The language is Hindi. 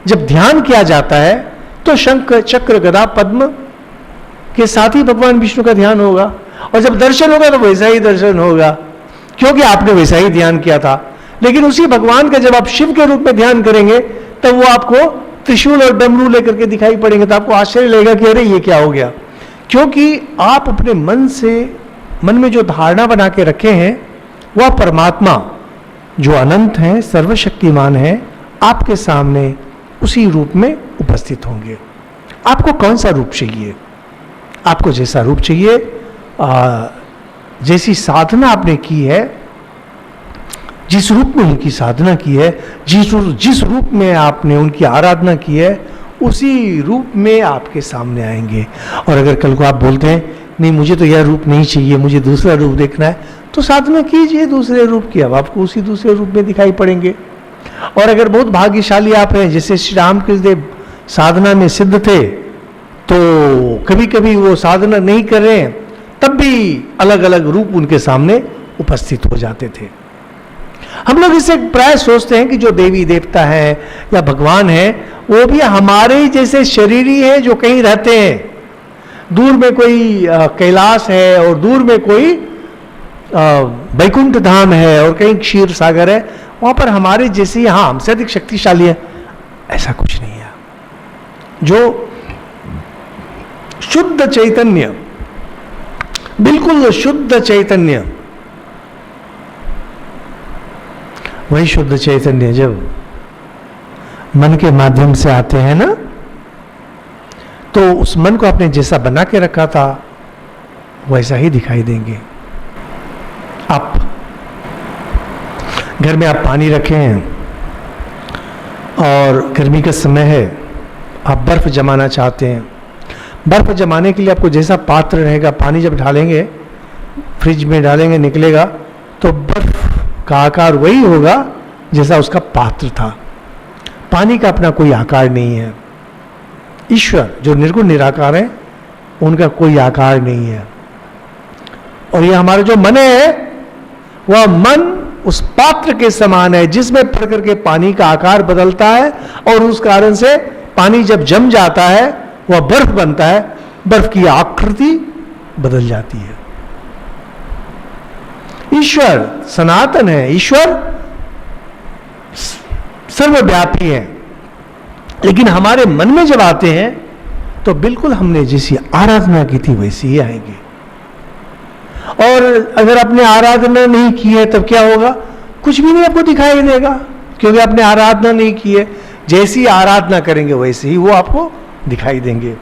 जब ध्यान किया जाता है तो शंख चक्र गदा पद्म के साथ ही भगवान विष्णु का ध्यान होगा, और जब दर्शन होगा तो वैसा ही दर्शन होगा, क्योंकि आपने वैसा ही ध्यान किया था। लेकिन उसी भगवान का जब आप शिव के रूप में ध्यान करेंगे तब वो आपको त्रिशूल और डमरू लेकर के दिखाई पड़ेंगे, तो आपको आश्चर्य लगेगा कि अरे ये क्या हो गया, क्योंकि आप अपने मन में जो धारणा बना के रखे हैं वह परमात्मा जो अनंत है, सर्वशक्तिमान है, आपके सामने उसी रूप में उपस्थित होंगे। आपको कौन सा रूप चाहिए, आपको जैसा रूप चाहिए, जैसी साधना आपने की है, जिस रूप में उनकी साधना की है, जिस रूप में आपने उनकी आराधना की है, उसी रूप में आपके सामने आएंगे। और अगर कल को आप बोलते हैं नहीं मुझे तो यह रूप नहीं चाहिए, मुझे दूसरा रूप देखना है, तो साधना कीजिए दूसरे रूप की, अब आपको उसी दूसरे रूप में दिखाई पड़ेंगे। और अगर बहुत भाग्यशाली आप हैं, जैसे श्री रामकृष्ण देव साधना में सिद्ध थे, तो कभी कभी वो साधना नहीं कर रहे हैं तब भी अलग अलग रूप उनके सामने उपस्थित हो जाते थे। हम लोग इससे प्राय सोचते हैं कि जो देवी देवता है या भगवान है वो भी हमारे ही जैसे शरीर ही है जो कहीं रहते हैं। दूर में कोई कैलाश है और दूर में कोई वैकुंठ धाम है और कहीं क्षीर सागर है, वहां पर हमारे जैसे यहाँ हमसे अधिक शक्तिशाली है, ऐसा कुछ नहीं है। जो शुद्ध चैतन्य, बिल्कुल शुद्ध चैतन्य, वही शुद्ध चैतन्य जब मन के माध्यम से आते हैं ना, तो उस मन को आपने जैसा बना के रखा था वैसा ही दिखाई देंगे। आप घर में आप पानी रखे हैं और गर्मी का समय है, आप बर्फ जमाना चाहते हैं। बर्फ जमाने के लिए आपको जैसा पात्र रहेगा, पानी जब डालेंगे, फ्रिज में डालेंगे, निकलेगा तो बर्फ का आकार वही होगा जैसा उसका पात्र था। पानी का अपना कोई आकार नहीं है। ईश्वर जो निर्गुण निराकार है उनका कोई आकार नहीं है। और ये हमारा जो मन है वह मन उस पात्र के समान है जिसमें पड़ करके पानी का आकार बदलता है, और उस कारण से पानी जब जम जाता है वह बर्फ बनता है, बर्फ की आकृति बदल जाती है। ईश्वर सनातन है, ईश्वर सर्वव्यापी है, लेकिन हमारे मन में जब आते हैं तो बिल्कुल हमने जैसी आराधना की थी वैसी ही आएंगे। और अगर आपने आराधना नहीं की है तब क्या होगा, कुछ भी नहीं आपको दिखाई देगा, क्योंकि आपने आराधना नहीं की है। जैसी आराधना करेंगे वैसे ही वो आपको दिखाई देंगे।